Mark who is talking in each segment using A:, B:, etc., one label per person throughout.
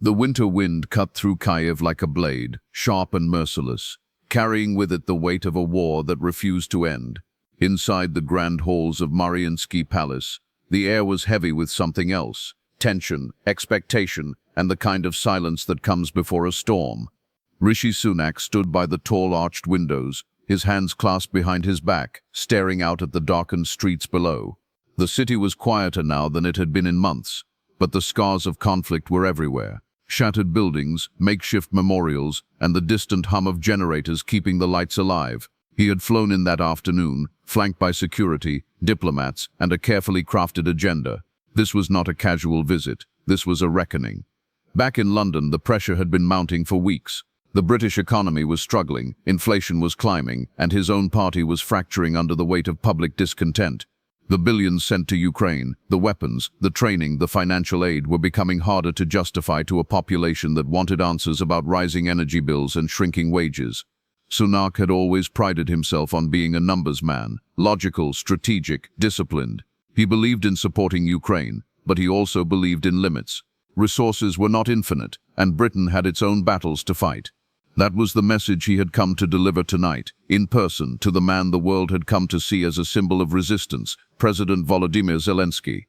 A: The winter wind cut through Kyiv like a blade, sharp and merciless, carrying with it the weight of a war that refused to end. Inside the grand halls of Mariinsky Palace, the air was heavy with something else: tension, expectation, and the kind of silence that comes before a storm. Rishi Sunak stood by the tall arched windows, his hands clasped behind his back, staring out at the darkened streets below. The city was quieter now than it had been in months, but the scars of conflict were everywhere. Shattered buildings, makeshift memorials, and the distant hum of generators keeping the lights alive. He had flown in that afternoon, flanked by security, diplomats, and a carefully crafted agenda. This was not a casual visit. This was a reckoning. Back in London, the pressure had been mounting for weeks. The British economy was struggling, inflation was climbing, and his own party was fracturing under the weight of public discontent. The billions sent to Ukraine, the weapons, the training, the financial aid were becoming harder to justify to a population that wanted answers about rising energy bills and shrinking wages. Sunak had always prided himself on being a numbers man, logical, strategic, disciplined. He believed in supporting Ukraine, but he also believed in limits. Resources were not infinite, and Britain had its own battles to fight. That was the message he had come to deliver tonight, in person, to the man the world had come to see as a symbol of resistance, President Volodymyr Zelenskyy.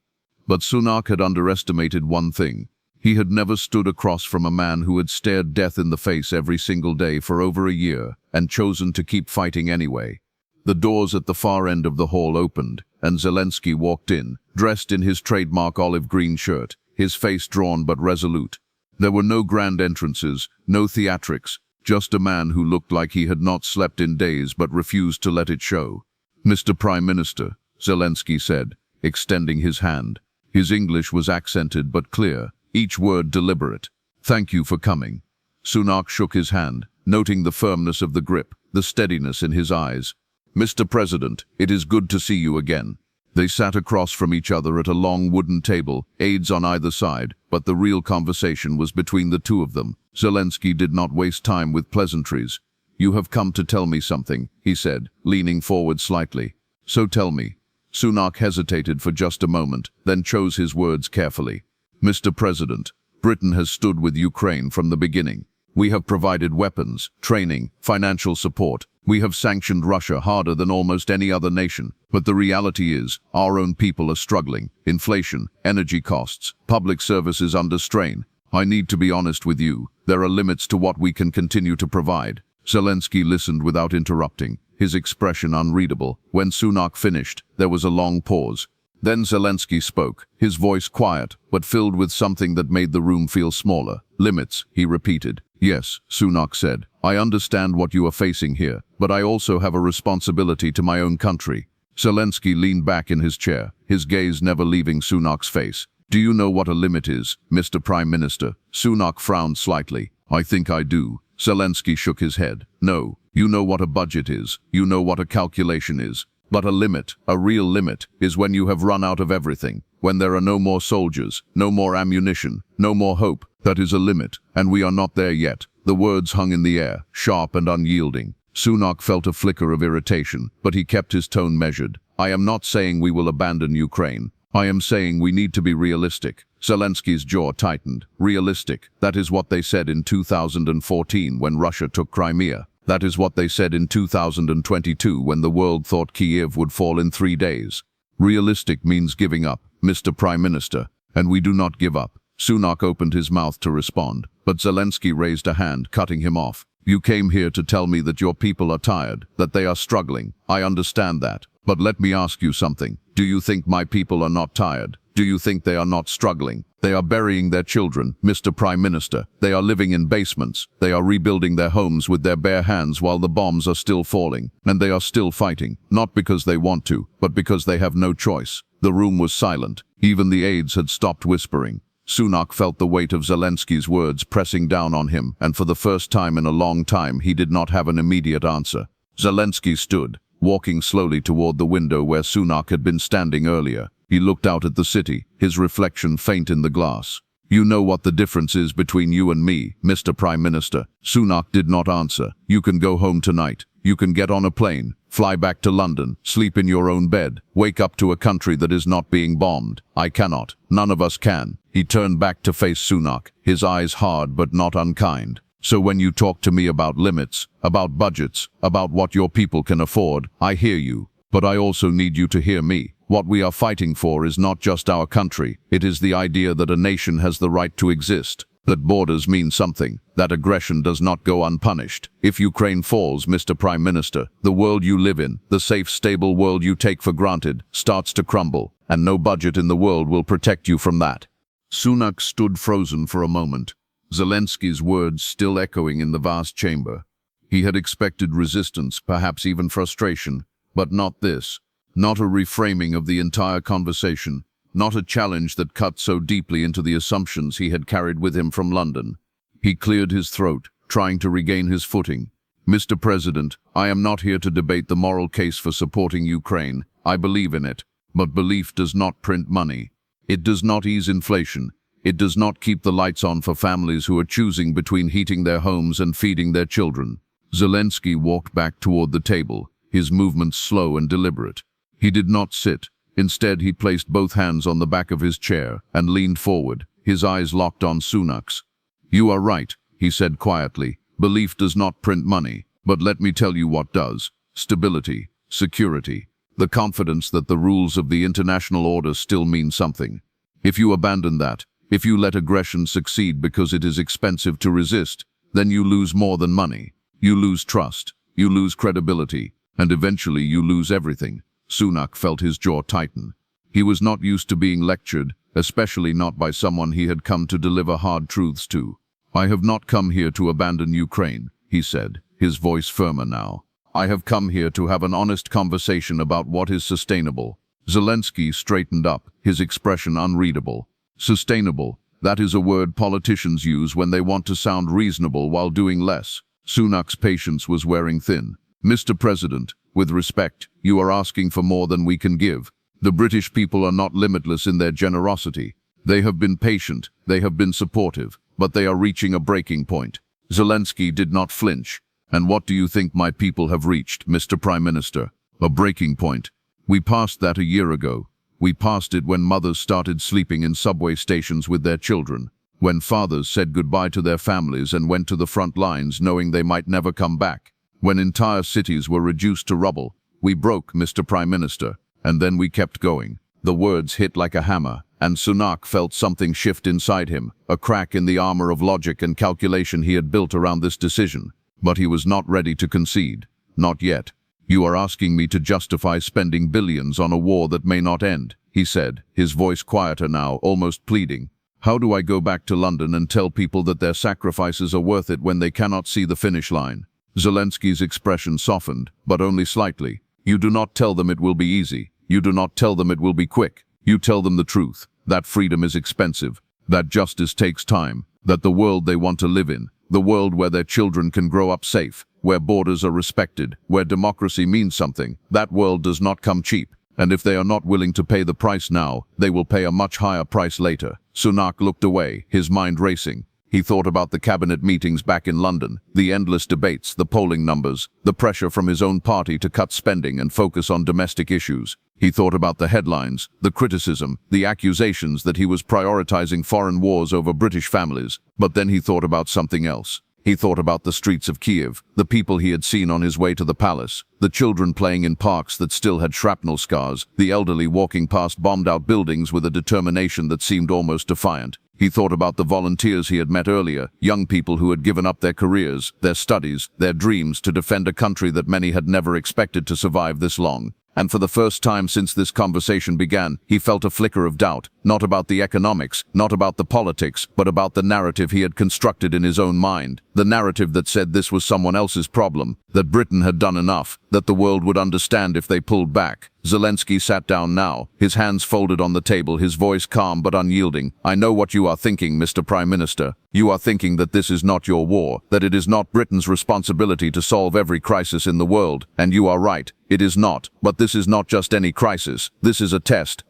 A: But Sunak had underestimated one thing. He had never stood across from a man who had stared death in the face every single day for over a year and chosen to keep fighting anyway. The doors at the far end of the hall opened, and Zelenskyy walked in, dressed in his trademark olive green shirt, his face drawn but resolute. There were no grand entrances, no theatrics, just a man who looked like he had not slept in days but refused to let it show. "Mr. Prime Minister," Zelenskyy said, extending his hand. His English was accented but clear, each word deliberate. "Thank you for coming." Sunak shook his hand, noting the firmness of the grip, the steadiness in his eyes. "Mr. President, it is good to see you again." They sat across from each other at a long wooden table, aides on either side, but the real conversation was between the two of them. Zelenskyy did not waste time with pleasantries. "You have come to tell me something," he said, leaning forward slightly. "So tell me." Sunak hesitated for just a moment, then chose his words carefully. "Mr. President, Britain has stood with Ukraine from the beginning. We have provided weapons, training, financial support. We have sanctioned Russia harder than almost any other nation. But the reality is, our own people are struggling. Inflation, energy costs, public services under strain. I need to be honest with you. There are limits to what we can continue to provide." Zelenskyy listened without interrupting, his expression unreadable. When Sunak finished, there was a long pause. Then Zelenskyy spoke, his voice quiet, but filled with something that made the room feel smaller. "Limits," he repeated. "Yes," Sunak said. "I understand what you are facing here, but I also have a responsibility to my own country." Zelenskyy leaned back in his chair, his gaze never leaving Sunak's face. "Do you know what a limit is, Mr. Prime Minister?" Sunak frowned slightly. "I think I do." Zelenskyy shook his head. "No, you know what a budget is, you know what a calculation is. But a limit, a real limit, is when you have run out of everything, when there are no more soldiers, no more ammunition, no more hope. That is a limit, and we are not there yet." The words hung in the air, sharp and unyielding. Sunak felt a flicker of irritation, but he kept his tone measured. "I am not saying we will abandon Ukraine. I am saying we need to be realistic." Zelenskyy's jaw tightened. "Realistic, that is what they said in 2014 when Russia took Crimea. That is what they said in 2022 when the world thought Kyiv would fall in 3 days. Realistic means giving up, Mr. Prime Minister, and we do not give up." Sunak opened his mouth to respond, but Zelenskyy raised a hand, cutting him off. "You came here to tell me that your people are tired, that they are struggling. I understand that. But let me ask you something. Do you think my people are not tired? Do you think they are not struggling? They are burying their children, Mr. Prime Minister. They are living in basements. They are rebuilding their homes with their bare hands while the bombs are still falling. And they are still fighting, not because they want to, but because they have no choice." The room was silent. Even the aides had stopped whispering. Sunak felt the weight of Zelenskyy's words pressing down on him, and for the first time in a long time he did not have an immediate answer. Zelenskyy stood, walking slowly toward the window where Sunak had been standing earlier. He looked out at the city, his reflection faint in the glass. "You know what the difference is between you and me, Mr. Prime Minister." Sunak did not answer. "You can go home tonight. You can get on a plane, Fly back to London, sleep in your own bed, wake up to a country that is not being bombed. I cannot. None of us can. He turned back to face Sunak, his eyes hard but not unkind. So when you talk to me about limits, about budgets, about what your people can afford, I hear you. But I also need you to hear me. What we are fighting for is not just our country. It is the idea that a nation has the right to exist, that borders mean something, that aggression does not go unpunished. If Ukraine falls, Mr. Prime Minister, the world you live in, the safe, stable world you take for granted, starts to crumble, and no budget in the world will protect you from that. Sunak stood frozen for a moment, Zelensky's words still echoing in the vast chamber. He had expected resistance, perhaps even frustration, but not this. Not a reframing of the entire conversation, not a challenge that cut so deeply into the assumptions he had carried with him from London. He cleared his throat, trying to regain his footing. Mr. President, I am not here to debate the moral case for supporting Ukraine. I believe in it, but belief does not print money. It does not ease inflation. It does not keep the lights on for families who are choosing between heating their homes and feeding their children. Zelenskyy walked back toward the table, his movements slow and deliberate. He did not sit. Instead, he placed both hands on the back of his chair and leaned forward, his eyes locked on Sunak's. You are right, he said quietly. Belief does not print money, but let me tell you what does. Stability, security, the confidence that the rules of the international order still mean something. If you abandon that, if you let aggression succeed because it is expensive to resist, then you lose more than money. You lose trust, you lose credibility, and eventually you lose everything. Sunak felt his jaw tighten. He was not used to being lectured, especially not by someone he had come to deliver hard truths to. I have not come here to abandon Ukraine, he said, his voice firmer now. I have come here to have an honest conversation about what is sustainable. Zelenskyy straightened up, his expression unreadable. Sustainable, that is a word politicians use when they want to sound reasonable while doing less. Sunak's patience was wearing thin. Mr. President, with respect, you are asking for more than we can give. The British people are not limitless in their generosity. They have been patient, they have been supportive, but they are reaching a breaking point. Zelenskyy did not flinch. And what do you think my people have reached, Mr. Prime Minister? A breaking point. We passed that a year ago. We passed it when mothers started sleeping in subway stations with their children, when fathers said goodbye to their families and went to the front lines knowing they might never come back. When entire cities were reduced to rubble, we broke, Mr. Prime Minister, and then we kept going. The words hit like a hammer, and Sunak felt something shift inside him, a crack in the armor of logic and calculation he had built around this decision. But he was not ready to concede. Not yet. You are asking me to justify spending billions on a war that may not end, he said, his voice quieter now, almost pleading. How do I go back to London and tell people that their sacrifices are worth it when they cannot see the finish line? Zelenskyy's expression softened, but only slightly. You do not tell them it will be easy. You do not tell them it will be quick. You tell them the truth, that freedom is expensive, that justice takes time, that the world they want to live in, the world where their children can grow up safe, where borders are respected, where democracy means something, that world does not come cheap. And if they are not willing to pay the price now, they will pay a much higher price later. Sunak looked away, his mind racing. He thought about the cabinet meetings back in London, the endless debates, the polling numbers, the pressure from his own party to cut spending and focus on domestic issues. He thought about the headlines, the criticism, the accusations that he was prioritizing foreign wars over British families. But then he thought about something else. He thought about the streets of Kyiv, the people he had seen on his way to the palace, the children playing in parks that still had shrapnel scars, the elderly walking past bombed-out buildings with a determination that seemed almost defiant. He thought about the volunteers he had met earlier, young people who had given up their careers, their studies, their dreams to defend a country that many had never expected to survive this long. And for the first time since this conversation began, he felt a flicker of doubt, not about the economics, not about the politics, but about the narrative he had constructed in his own mind. The narrative that said this was someone else's problem, that Britain had done enough, that the world would understand if they pulled back. Zelenskyy sat down now, his hands folded on the table, his voice calm but unyielding. I know what you are thinking, Mr. Prime Minister. You are thinking that this is not your war, that it is not Britain's responsibility to solve every crisis in the world, and you are right. It is not. But this is not just any crisis. This is a test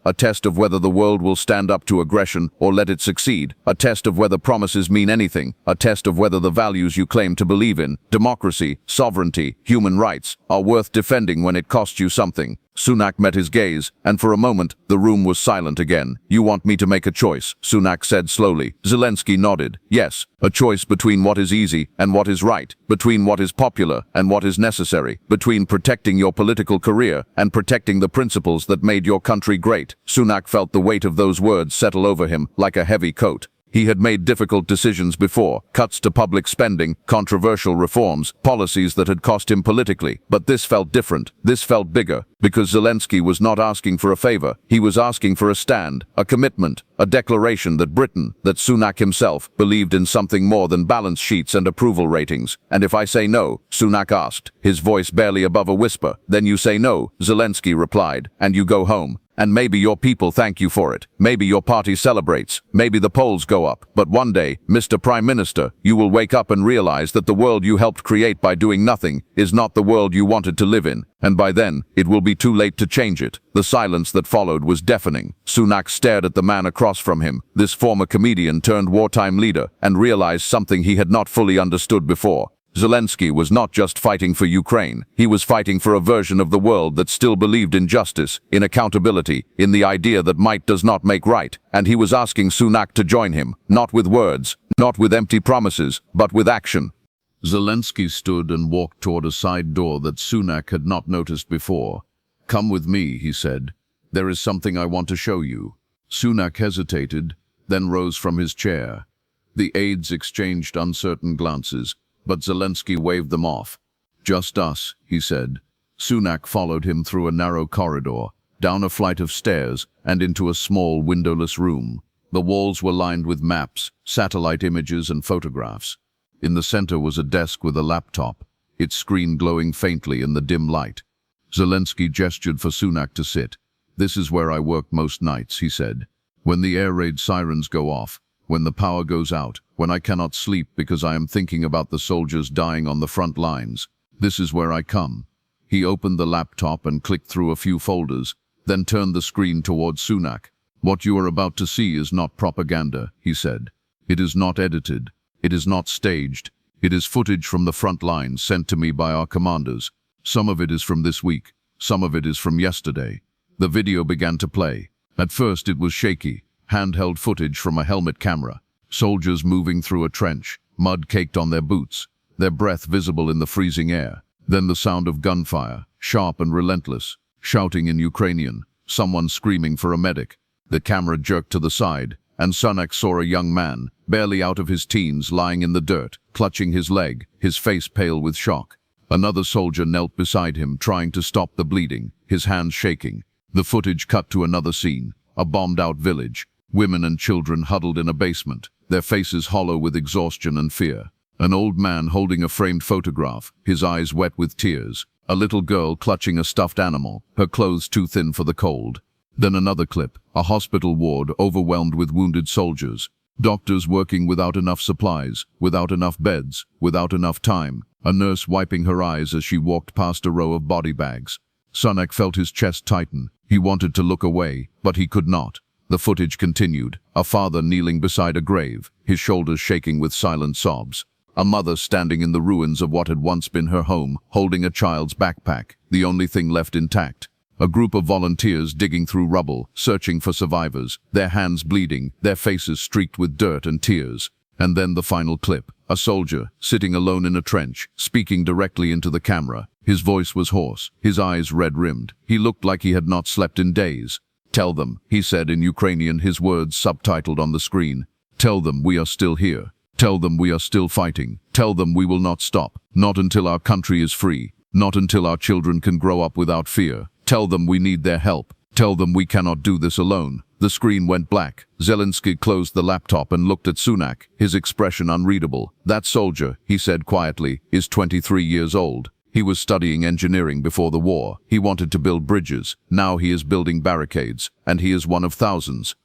A: of whether the world will stand up to aggression or let it succeed, a test of whether promises mean anything, a test of whether the values you claim to believe in, democracy, sovereignty, human rights, are worth defending when it costs you something. Sunak met his gaze, and for a moment, the room was silent again. You want me to make a choice, Sunak said slowly. Zelenskyy nodded. Yes, a choice between what is easy and what is right, between what is popular and what is necessary, between protecting your political career and protecting the principles that made your country great. Sunak felt the weight of those words settle over him like a heavy coat. He had made difficult decisions before, cuts to public spending, controversial reforms, policies that had cost him politically. But this felt different. This felt bigger, because Zelenskyy was not asking for a favor. He was asking for a stand, a commitment, a declaration that Britain, that Sunak himself, believed in something more than balance sheets and approval ratings. And if I say no, Sunak asked, his voice barely above a whisper, then you say no, Zelenskyy replied, and you go home. And maybe your people thank you for it. Maybe your party celebrates. Maybe the polls go up. But one day, Mr. Prime Minister, you will wake up and realize that the world you helped create by doing nothing is not the world you wanted to live in. And by then, it will be too late to change it. The silence that followed was deafening. Sunak stared at the man across from him, this former comedian turned wartime leader, and realized something he had not fully understood before. Zelenskyy was not just fighting for Ukraine. He was fighting for a version of the world that still believed in justice, in accountability, in the idea that might does not make right. And he was asking Sunak to join him, not with words, not with empty promises, but with action. Zelenskyy stood and walked toward a side door that Sunak had not noticed before. Come with me, he said. There is something I want to show you. Sunak hesitated, then rose from his chair. The aides exchanged uncertain glances, but Zelenskyy waved them off. Just us, he said. Sunak followed him through a narrow corridor, down a flight of stairs, and into a small windowless room. The walls were lined with maps, satellite images, and photographs. In the center was a desk with a laptop, its screen glowing faintly in the dim light. Zelenskyy gestured for Sunak to sit. This is where I work most nights, he said. When the air raid sirens go off, when the power goes out, when I cannot sleep because I am thinking about the soldiers dying on the front lines. This is where I come. He opened the laptop and clicked through a few folders, then turned the screen towards Sunak. What you are about to see is not propaganda, he said. It is not edited. It is not staged. It is footage from the front lines sent to me by our commanders. Some of it is from this week. Some of it is from yesterday. The video began to play. At first it was shaky. Handheld footage from a helmet camera. Soldiers moving through a trench, mud caked on their boots, their breath visible in the freezing air. Then the sound of gunfire, sharp and relentless, shouting in Ukrainian, someone screaming for a medic. The camera jerked to the side, and Sunak saw a young man, barely out of his teens, lying in the dirt, clutching his leg, his face pale with shock. Another soldier knelt beside him, trying to stop the bleeding, his hands shaking. The footage cut to another scene, a bombed-out village. Women and children huddled in a basement, their faces hollow with exhaustion and fear. An old man holding a framed photograph, his eyes wet with tears. A little girl clutching a stuffed animal, her clothes too thin for the cold. Then another clip, a hospital ward overwhelmed with wounded soldiers. Doctors working without enough supplies, without enough beds, without enough time. A nurse wiping her eyes as she walked past a row of body bags. Sunak felt his chest tighten. He wanted to look away, but he could not. The footage continued, a father kneeling beside a grave, his shoulders shaking with silent sobs. A mother standing in the ruins of what had once been her home, holding a child's backpack, the only thing left intact. A group of volunteers digging through rubble, searching for survivors, their hands bleeding, their faces streaked with dirt and tears. And then the final clip, a soldier, sitting alone in a trench, speaking directly into the camera. His voice was hoarse, his eyes red-rimmed. He looked like he had not slept in days. Tell them, he said in Ukrainian, his words subtitled on the screen. Tell them we are still here. Tell them we are still fighting. Tell them we will not stop. Not until our country is free. Not until our children can grow up without fear. Tell them we need their help. Tell them we cannot do this alone. The screen went black. Zelenskyy closed the laptop and looked at Sunak, his expression unreadable. That soldier, he said quietly, is 23 years old. He was studying engineering before the war. He wanted to build bridges. Now he is building barricades. And he is one of thousands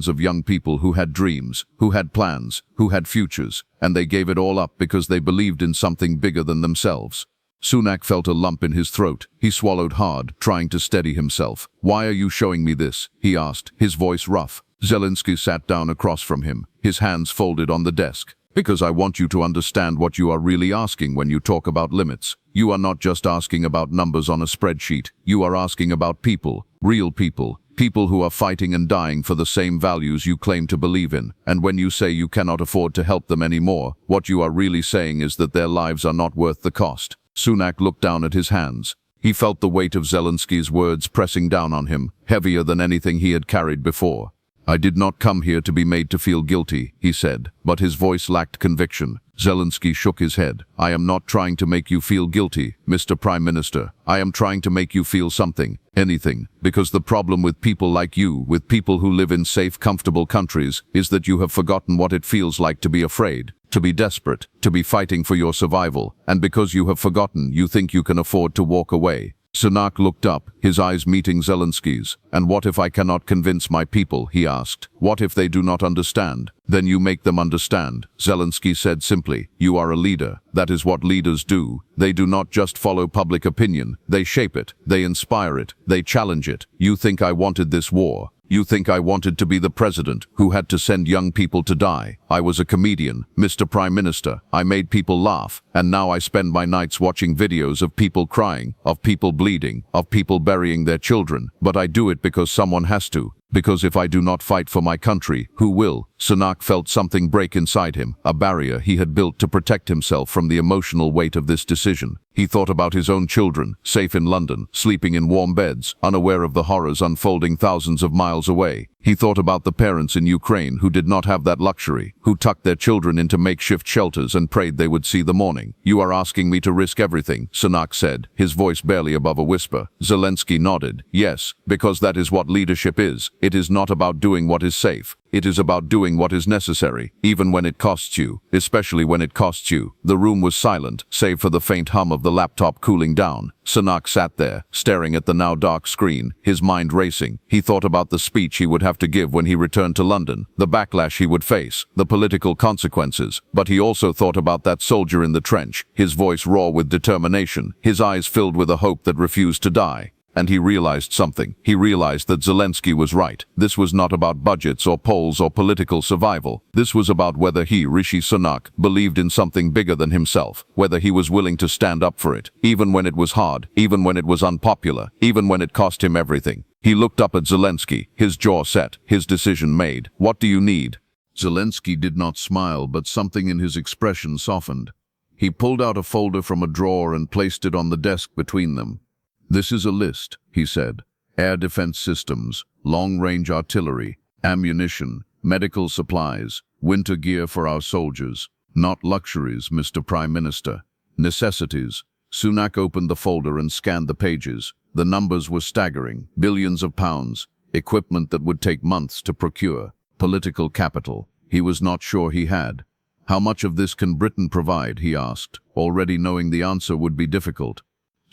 A: of young people who had dreams, who had plans, who had futures, and they gave it all up because they believed in something bigger than themselves. Sunak felt a lump in his throat. He swallowed hard, trying to steady himself. "Why are you showing me this?" he asked, his voice rough. Zelenskyy sat down across from him, his hands folded on the desk. "Because I want you to understand what you are really asking when you talk about limits. You are not just asking about numbers on a spreadsheet. You are asking about people, real people. People who are fighting and dying for the same values you claim to believe in. And when you say you cannot afford to help them anymore, what you are really saying is that their lives are not worth the cost." Sunak looked down at his hands. He felt the weight of Zelenskyy's words pressing down on him, heavier than anything he had carried before. "I did not come here to be made to feel guilty," he said, but his voice lacked conviction. Zelenskyy shook his head. "I am not trying to make you feel guilty, Mr. Prime Minister. I am trying to make you feel something, anything, because the problem with people like you, with people who live in safe, comfortable countries, is that you have forgotten what it feels like to be afraid, to be desperate, to be fighting for your survival, and because you have forgotten, you think you can afford to walk away." Sunak looked up, his eyes meeting Zelenskyy's. "And what if I cannot convince my people?" he asked. "What if they do not understand? Then you make them understand," Zelenskyy said simply. "You are a leader. That is what leaders do. They do not just follow public opinion. They shape it. They inspire it. They challenge it. You think I wanted this war? You think I wanted to be the president who had to send young people to die? I was a comedian, Mr. Prime Minister. I made people laugh, and now I spend my nights watching videos of people crying, of people bleeding, of people burying their children. But I do it because someone has to. Because if I do not fight for my country, who will?" Sunak felt something break inside him, a barrier he had built to protect himself from the emotional weight of this decision. He thought about his own children, safe in London, sleeping in warm beds, unaware of the horrors unfolding thousands of miles away. He thought about the parents in Ukraine who did not have that luxury, who tucked their children into makeshift shelters and prayed they would see the morning. "You are asking me to risk everything," Sunak said, his voice barely above a whisper. Zelenskyy nodded. "Yes, because that is what leadership is. It is not about doing what is safe. It is about doing what is necessary, even when it costs you, especially when it costs you." The room was silent, save for the faint hum of the laptop cooling down. Sunak sat there, staring at the now dark screen, his mind racing. He thought about the speech he would have to give when he returned to London, the backlash he would face, the political consequences. But he also thought about that soldier in the trench, his voice raw with determination, his eyes filled with a hope that refused to die. And he realized something. He realized that Zelenskyy was right. This was not about budgets or polls or political survival. This was about whether he, Rishi Sunak, believed in something bigger than himself, whether he was willing to stand up for it, even when it was hard, even when it was unpopular, even when it cost him everything. He looked up at Zelenskyy, his jaw set, his decision made. "What do you need?" Zelenskyy did not smile, but something in his expression softened. He pulled out a folder from a drawer and placed it on the desk between them. "This is a list," he said. "Air defense systems, long-range artillery, ammunition, medical supplies, winter gear for our soldiers. Not luxuries, Mr. Prime Minister. Necessities." Sunak opened the folder and scanned the pages. The numbers were staggering. Billions of pounds. Equipment that would take months to procure. Political capital. He was not sure he had. "How much of this can Britain provide?" he asked, already knowing the answer would be difficult.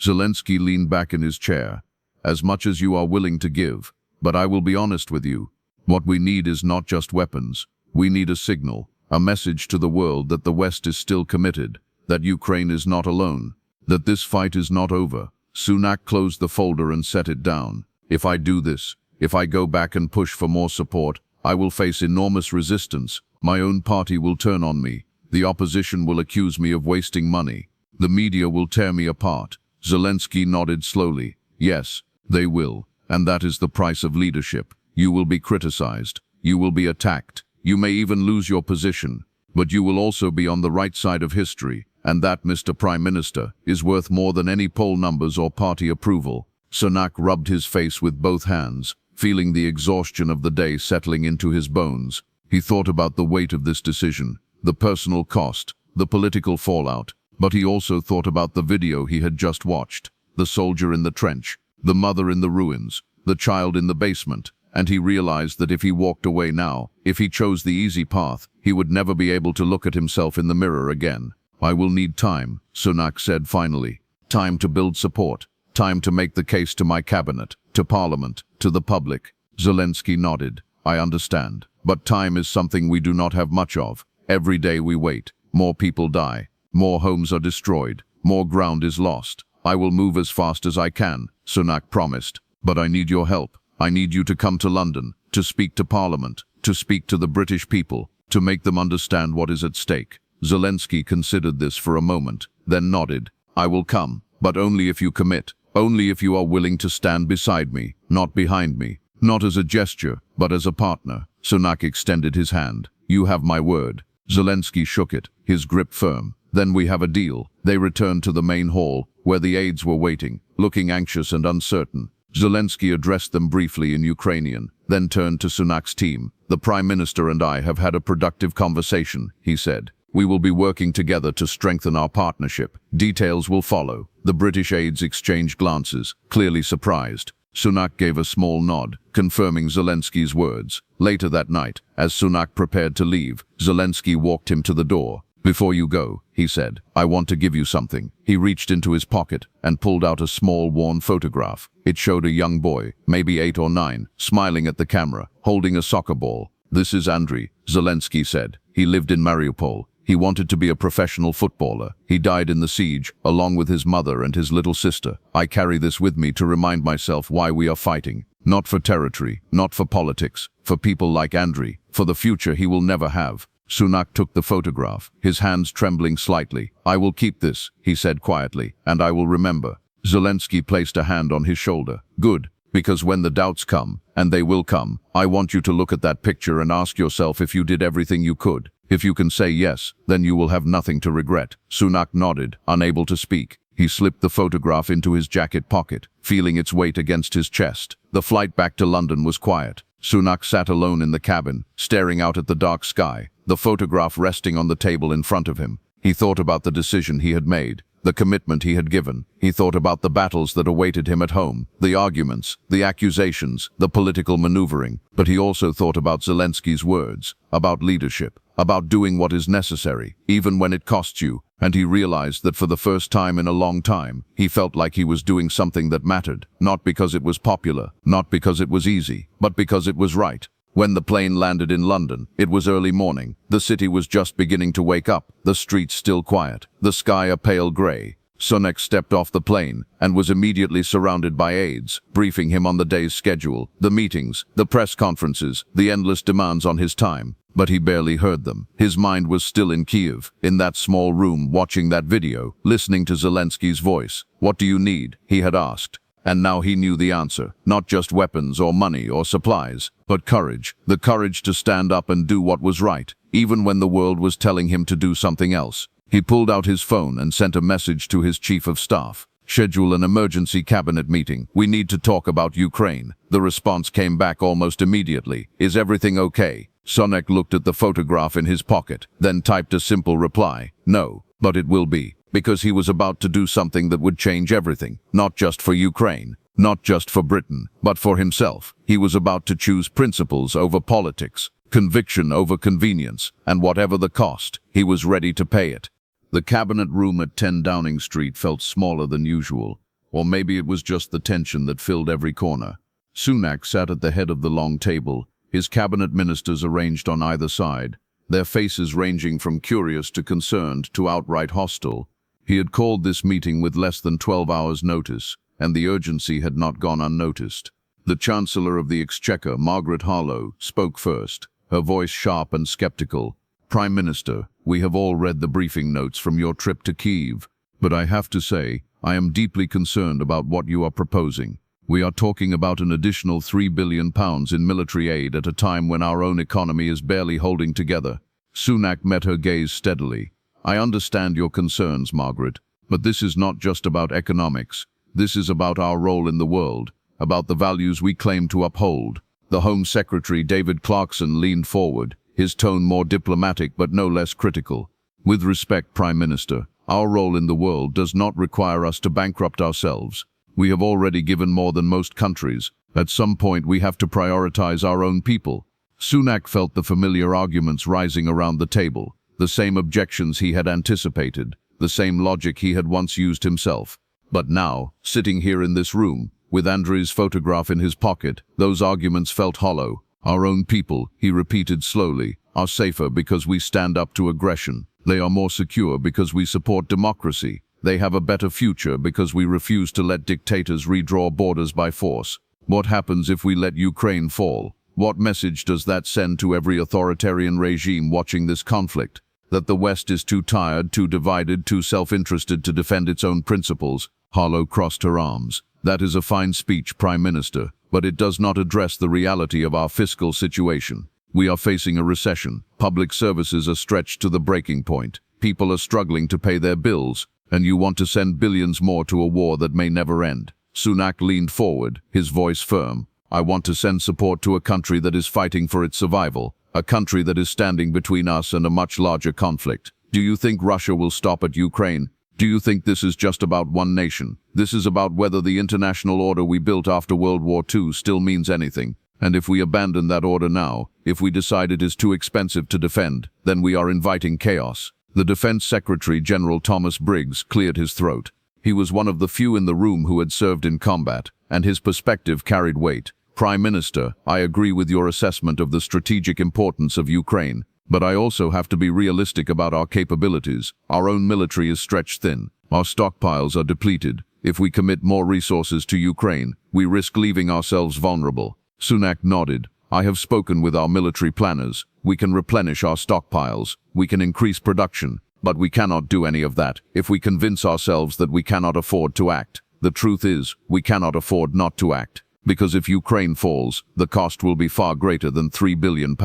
A: Zelenskyy leaned back in his chair. "As much as you are willing to give. But I will be honest with you. What we need is not just weapons. We need a signal, a message to the world that the West is still committed, that Ukraine is not alone, that this fight is not over." Sunak closed the folder and set it down. "If I do this, if I go back and push for more support, I will face enormous resistance. My own party will turn on me. The opposition will accuse me of wasting money. The media will tear me apart." Zelenskyy nodded slowly. "Yes, they will. And that is the price of leadership. You will be criticized. You will be attacked. You may even lose your position. But you will also be on the right side of history. And that, Mr. Prime Minister, is worth more than any poll numbers or party approval." Sunak rubbed his face with both hands, feeling the exhaustion of the day settling into his bones. He thought about the weight of this decision, the personal cost, the political fallout. But he also thought about the video he had just watched, the soldier in the trench, the mother in the ruins, the child in the basement, and he realized that if he walked away now, if he chose the easy path, he would never be able to look at himself in the mirror again. "I will need time," Sunak said finally. Time to build support. Time to make the case to my cabinet, to Parliament, to the public. Zelenskyy nodded. I understand. But time is something we do not have much of. Every day we wait. More people die. More homes are destroyed. More ground is lost. I will move as fast as I can, Sunak promised. But I need your help. I need you to come to London, to speak to Parliament, to speak to the British people, to make them understand what is at stake. Zelenskyy considered this for a moment, then nodded. I will come, but only if you commit. Only if you are willing to stand beside me, not behind me. Not as a gesture, but as a partner. Sunak extended his hand. You have my word. Zelenskyy shook it, his grip firm. Then we have a deal. They returned to the main hall, where the aides were waiting, looking anxious and uncertain. Zelenskyy addressed them briefly in Ukrainian, then turned to Sunak's team. The Prime Minister and I have had a productive conversation, he said. We will be working together to strengthen our partnership. Details will follow. The British aides exchanged glances, clearly surprised. Sunak gave a small nod, confirming Zelenskyy's words. Later that night, as Sunak prepared to leave, Zelenskyy walked him to the door. Before you go, he said, I want to give you something. He reached into his pocket and pulled out a small, worn photograph. It showed a young boy, maybe 8 or 9, smiling at the camera, holding a soccer ball. This is Andriy, Zelenskyy said. He lived in Mariupol. He wanted to be a professional footballer. He died in the siege, along with his mother and his little sister. I carry this with me to remind myself why we are fighting. Not for territory, not for politics, for people like Andriy, for the future he will never have. Sunak took the photograph, his hands trembling slightly. I will keep this, he said quietly, and I will remember. Zelenskyy placed a hand on his shoulder. Good, because when the doubts come, and they will come, I want you to look at that picture and ask yourself if you did everything you could. If you can say yes, then you will have nothing to regret. Sunak nodded, unable to speak. He slipped the photograph into his jacket pocket, feeling its weight against his chest. The flight back to London was quiet. Sunak sat alone in the cabin, staring out at the dark sky, the photograph resting on the table in front of him. He thought about the decision he had made, the commitment he had given. He thought about the battles that awaited him at home, the arguments, the accusations, the political maneuvering. But he also thought about Zelenskyy's words, about leadership, about doing what is necessary, even when it costs you. And he realized that for the first time in a long time, he felt like he was doing something that mattered, not because it was popular, not because it was easy, but because it was right. When the plane landed in London, it was early morning. The city was just beginning to wake up, the streets still quiet, the sky a pale gray. Sunak stepped off the plane and was immediately surrounded by aides, briefing him on the day's schedule, the meetings, the press conferences, the endless demands on his time. But he barely heard them. His mind was still in Kyiv, in that small room watching that video, listening to Zelenskyy's voice. What do you need? He had asked. And now he knew the answer. Not just weapons or money or supplies, but courage. The courage to stand up and do what was right, even when the world was telling him to do something else. He pulled out his phone and sent a message to his chief of staff. Schedule an emergency cabinet meeting. We need to talk about Ukraine. The response came back almost immediately. Is everything okay? Sunak looked at the photograph in his pocket, then typed a simple reply. No, but it will be. Because he was about to do something that would change everything. Not just for Ukraine, not just for Britain, but for himself. He was about to choose principles over politics, conviction over convenience, and whatever the cost, he was ready to pay it. The cabinet room at 10 Downing Street felt smaller than usual, or maybe it was just the tension that filled every corner. Sunak sat at the head of the long table, his cabinet ministers arranged on either side, their faces ranging from curious to concerned to outright hostile. He had called this meeting with less than 12 hours' notice, and the urgency had not gone unnoticed. The Chancellor of the Exchequer, Margaret Harlow, spoke first, her voice sharp and skeptical. Prime Minister, we have all read the briefing notes from your trip to Kyiv, but I have to say, I am deeply concerned about what you are proposing. We are talking about an additional £3 billion in military aid at a time when our own economy is barely holding together. Sunak met her gaze steadily. I understand your concerns, Margaret, but this is not just about economics. This is about our role in the world, about the values we claim to uphold. The Home Secretary, David Clarkson, leaned forward, his tone more diplomatic but no less critical. With respect, Prime Minister, our role in the world does not require us to bankrupt ourselves. We have already given more than most countries. At some point we have to prioritize our own people. Sunak felt the familiar arguments rising around the table, the same objections he had anticipated, the same logic he had once used himself. But now, sitting here in this room, with Andrey's photograph in his pocket, those arguments felt hollow. Our own people, he repeated slowly, are safer because we stand up to aggression. They are more secure because we support democracy. They have a better future because we refuse to let dictators redraw borders by force. What happens if we let Ukraine fall? What message does that send to every authoritarian regime watching this conflict? That the West is too tired, too divided, too self-interested to defend its own principles. Harlow crossed her arms. That is a fine speech, Prime Minister, but it does not address the reality of our fiscal situation. We are facing a recession. Public services are stretched to the breaking point. People are struggling to pay their bills, and you want to send billions more to a war that may never end. Sunak leaned forward, his voice firm. I want to send support to a country that is fighting for its survival, a country that is standing between us and a much larger conflict. Do you think Russia will stop at Ukraine? Do you think this is just about one nation? This is about whether the international order we built after World War II still means anything. And if we abandon that order now, if we decide it is too expensive to defend, then we are inviting chaos. The Defense Secretary, General Thomas Briggs, cleared his throat. He was one of the few in the room who had served in combat, and his perspective carried weight. Prime Minister, I agree with your assessment of the strategic importance of Ukraine. But I also have to be realistic about our capabilities. Our own military is stretched thin. Our stockpiles are depleted. If we commit more resources to Ukraine, we risk leaving ourselves vulnerable. Sunak nodded. I have spoken with our military planners. We can replenish our stockpiles. We can increase production. But we cannot do any of that if we convince ourselves that we cannot afford to act. The truth is, we cannot afford not to act. Because if Ukraine falls, the cost will be far greater than £3 billion.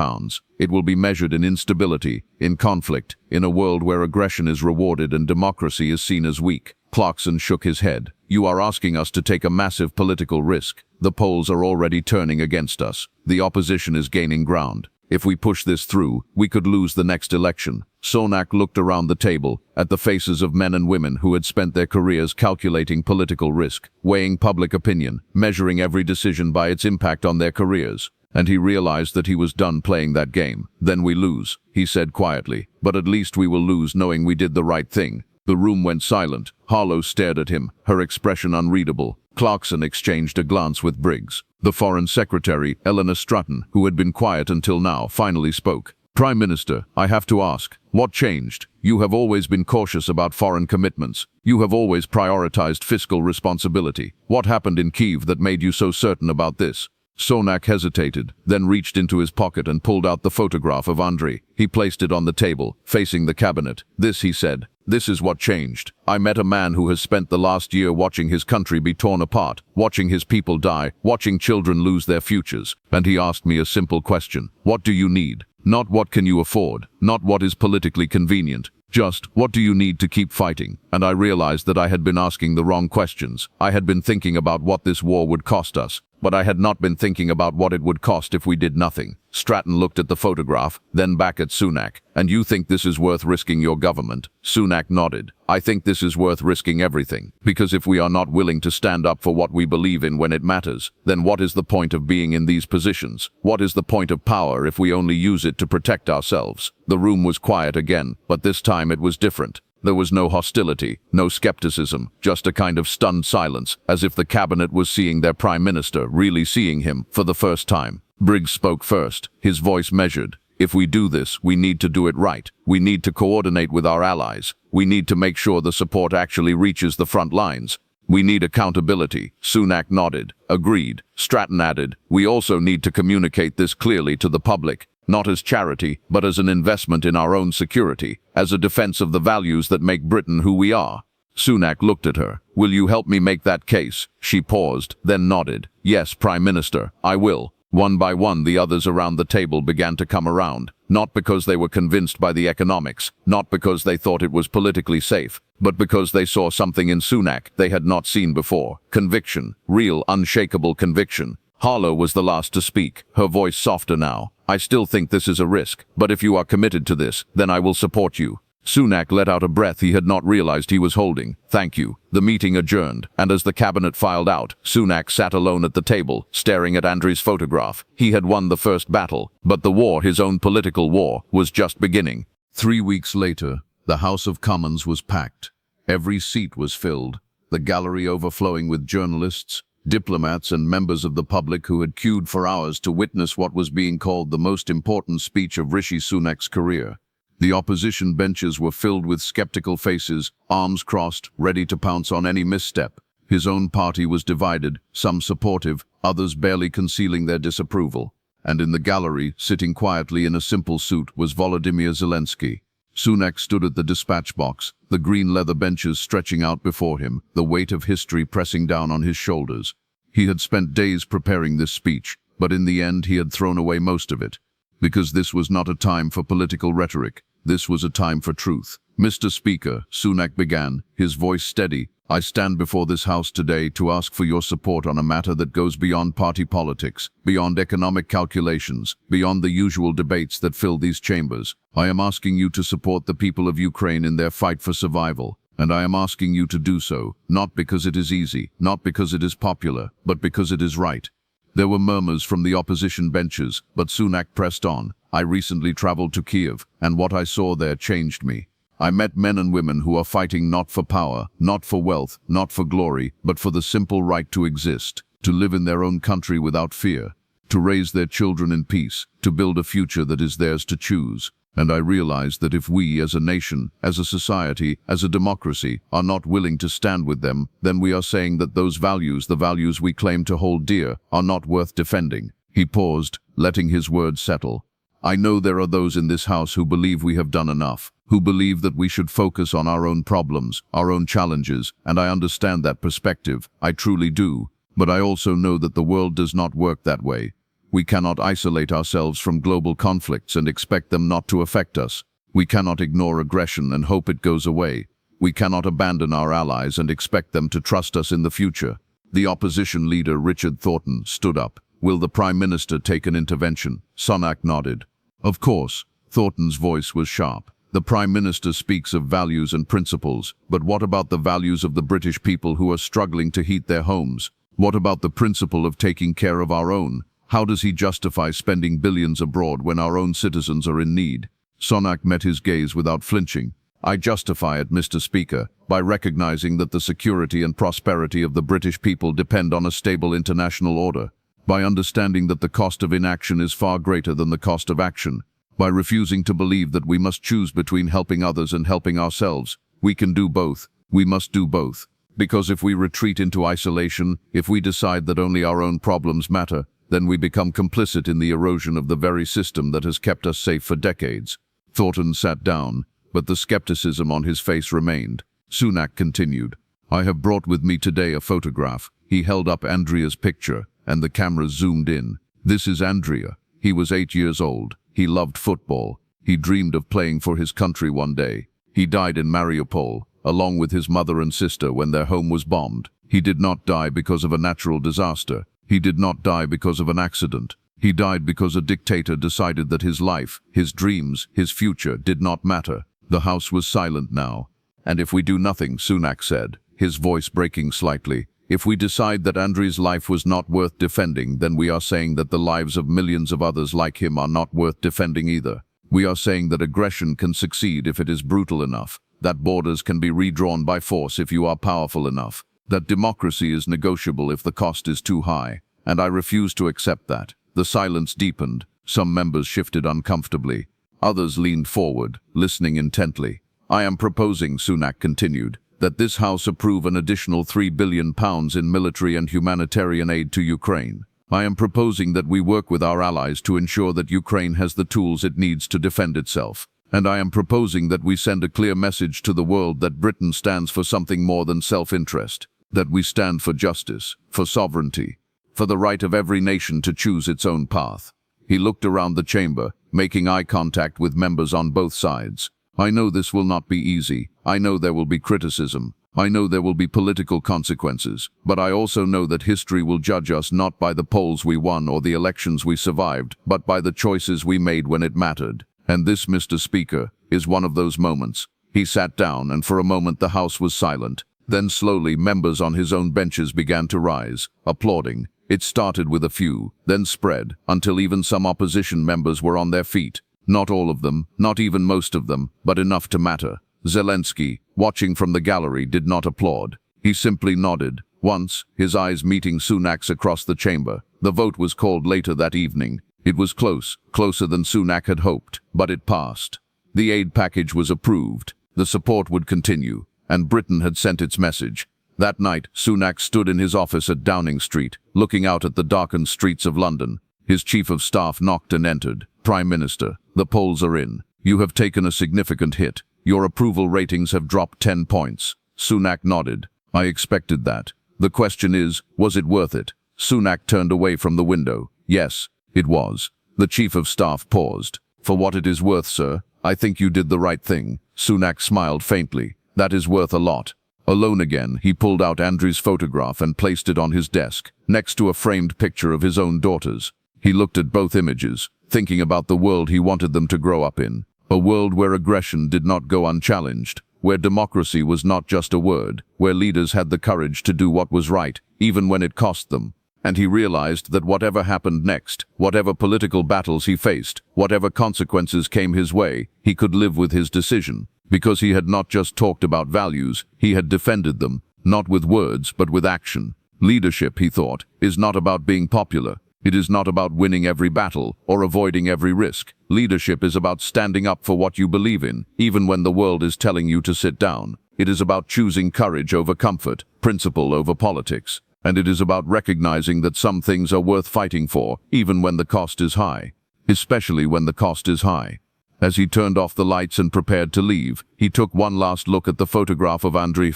A: It will be measured in instability, in conflict, in a world where aggression is rewarded and democracy is seen as weak. Clarkson shook his head. You are asking us to take a massive political risk. The polls are already turning against us. The opposition is gaining ground. If we push this through, we could lose the next election. Sunak looked around the table, at the faces of men and women who had spent their careers calculating political risk, weighing public opinion, measuring every decision by its impact on their careers. And he realized that he was done playing that game. Then we lose, he said quietly. But at least we will lose knowing we did the right thing. The room went silent. Harlow stared at him, her expression unreadable. Clarkson exchanged a glance with Briggs. The Foreign Secretary, Eleanor Stratton, who had been quiet until now, finally spoke. Prime Minister, I have to ask, what changed? You have always been cautious about foreign commitments. You have always prioritized fiscal responsibility. What happened in Kyiv that made you so certain about this? Sunak hesitated, then reached into his pocket and pulled out the photograph of Andrei. He placed it on the table, facing the cabinet. This, he said. This is what changed. I met a man who has spent the last year watching his country be torn apart, watching his people die, watching children lose their futures. And he asked me a simple question. What do you need? Not what can you afford, not what is politically convenient. Just, what do you need to keep fighting? And I realized that I had been asking the wrong questions. I had been thinking about what this war would cost us, but I had not been thinking about what it would cost if we did nothing. Stratton looked at the photograph, then back at Sunak. And you think this is worth risking your government? Sunak nodded. I think this is worth risking everything. Because if we are not willing to stand up for what we believe in when it matters, then what is the point of being in these positions? What is the point of power if we only use it to protect ourselves? The room was quiet again, but this time it was different. There was no hostility, no skepticism, just a kind of stunned silence, as if the cabinet was seeing their prime minister, really seeing him, for the first time. Briggs spoke first, his voice measured. If we do this, we need to do it right. We need to coordinate with our allies. We need to make sure the support actually reaches the front lines. We need accountability. Sunak nodded. Agreed. Stratton added, we also need to communicate this clearly to the public. Not as charity, but as an investment in our own security, as a defense of the values that make Britain who we are. Sunak looked at her. Will you help me make that case? She paused, then nodded. Yes, Prime Minister, I will. One by one, the others around the table began to come around, not because they were convinced by the economics, not because they thought it was politically safe, but because they saw something in Sunak they had not seen before. Conviction, real, unshakable conviction. Harlow was the last to speak, her voice softer now. I still think this is a risk, but if you are committed to this, then I will support you. Sunak let out a breath he had not realized he was holding. Thank you. The meeting adjourned, and as the cabinet filed out, Sunak sat alone at the table, staring at Andrey's photograph. He had won the first battle, but the war, his own political war, was just beginning. 3 weeks later, the House of Commons was packed. Every seat was filled. the gallery overflowing with journalists, diplomats and members of the public who had queued for hours to witness what was being called the most important speech of Rishi Sunak's career. The opposition benches were filled with skeptical faces, arms crossed, ready to pounce on any misstep. His own party was divided, some supportive, others barely concealing their disapproval. And in the gallery, sitting quietly in a simple suit, was Volodymyr Zelenskyy. Sunak stood at the dispatch box, the green leather benches stretching out before him, the weight of history pressing down on his shoulders. He had spent days preparing this speech, but in the end he had thrown away most of it. Because this was not a time for political rhetoric, this was a time for truth. "Mr. Speaker," Sunak began, his voice steady, "I stand before this House today to ask for your support on a matter that goes beyond party politics, beyond economic calculations, beyond the usual debates that fill these chambers. I am asking you to support the people of Ukraine in their fight for survival, and I am asking you to do so, not because it is easy, not because it is popular, but because it is right." There were murmurs from the opposition benches, but Sunak pressed on. "I recently traveled to Kyiv, and what I saw there changed me. I met men and women who are fighting not for power, not for wealth, not for glory, but for the simple right to exist, to live in their own country without fear, to raise their children in peace, to build a future that is theirs to choose. And I realized that if we as a nation, as a society, as a democracy, are not willing to stand with them, then we are saying that those values, the values we claim to hold dear, are not worth defending." He paused, letting his words settle. "I know there are those in this House who believe we have done enough, who believe that we should focus on our own problems, our own challenges, and I understand that perspective, I truly do. But I also know that the world does not work that way. We cannot isolate ourselves from global conflicts and expect them not to affect us. We cannot ignore aggression and hope it goes away. We cannot abandon our allies and expect them to trust us in the future." The opposition leader, Richard Thornton, stood up. "Will the Prime Minister take an intervention?" Sunak nodded. "Of course." Thornton's voice was sharp. "The Prime Minister speaks of values and principles, but what about the values of the British people who are struggling to heat their homes? What about the principle of taking care of our own? How does he justify spending billions abroad when our own citizens are in need?" Sunak met his gaze without flinching. "I justify it, Mr. Speaker, by recognizing that the security and prosperity of the British people depend on a stable international order, by understanding that the cost of inaction is far greater than the cost of action, by refusing to believe that we must choose between helping others and helping ourselves. We can do both. We must do both. Because if we retreat into isolation, if we decide that only our own problems matter, then we become complicit in the erosion of the very system that has kept us safe for decades." Thornton sat down, but the skepticism on his face remained. Sunak continued, "I have brought with me today a photograph." He held up Andrea's picture, and the camera zoomed in. "This is Andrea. He was 8 years old. He loved football. He dreamed of playing for his country one day. He died in Mariupol, along with his mother and sister when their home was bombed. He did not die because of a natural disaster. He did not die because of an accident. He died because a dictator decided that his life, his dreams, his future did not matter." The House was silent now. "And if we do nothing," Sunak said, his voice breaking slightly, "if we decide that Andrew's life was not worth defending, then we are saying that the lives of millions of others like him are not worth defending either. We are saying that aggression can succeed if it is brutal enough, that borders can be redrawn by force if you are powerful enough, that democracy is negotiable if the cost is too high, and I refuse to accept that." The silence deepened. Some members shifted uncomfortably. Others leaned forward, listening intently. "I am proposing," Sunak continued, "that this House approve an additional £3 billion in military and humanitarian aid to Ukraine. I am proposing that we work with our allies to ensure that Ukraine has the tools it needs to defend itself. And I am proposing that we send a clear message to the world that Britain stands for something more than self-interest, that we stand for justice, for sovereignty, for the right of every nation to choose its own path." He looked around the chamber, making eye contact with members on both sides. "I know this will not be easy. I know there will be criticism. I know there will be political consequences. But I also know that history will judge us not by the polls we won or the elections we survived, but by the choices we made when it mattered. And this, Mr. Speaker, is one of those moments." He sat down, and for a moment the House was silent. Then slowly members on his own benches began to rise, applauding. It started with a few, then spread, until even some opposition members were on their feet. Not all of them, not even most of them, but enough to matter. Zelenskyy, watching from the gallery, did not applaud. He simply nodded. Once, his eyes meeting Sunak's across the chamber. The vote was called later that evening. It was close, closer than Sunak had hoped, but it passed. The aid package was approved. The support would continue, and Britain had sent its message. That night, Sunak stood in his office at Downing Street, looking out at the darkened streets of London. His chief of staff knocked and entered. "Prime Minister, the polls are in. You have taken a significant hit. Your approval ratings have dropped 10 points. Sunak nodded. "I expected that. The question is, was it worth it?" Sunak turned away from the window. "Yes, it was." The chief of staff paused. "For what it is worth, sir, I think you did the right thing." Sunak smiled faintly. "That is worth a lot." Alone again, he pulled out Andrew's photograph and placed it on his desk, next to a framed picture of his own daughters. He looked at both images, thinking about the world he wanted them to grow up in. A world where aggression did not go unchallenged, where democracy was not just a word, where leaders had the courage to do what was right, even when it cost them. And he realized that whatever happened next, whatever political battles he faced, whatever consequences came his way, he could live with his decision. Because he had not just talked about values, he had defended them, not with words but with action. Leadership, he thought, is not about being popular. It is not about winning every battle or avoiding every risk. Leadership is about standing up for what you believe in, even when the world is telling you to sit down. It is about choosing courage over comfort, principle over politics. And it is about recognizing that some things are worth fighting for, even when the cost is high. Especially when the cost is high. As he turned off the lights and prepared to leave, he took one last look at the photograph of Andrei.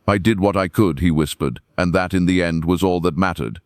A: "I did what I could," he whispered, "and that in the end was all that mattered."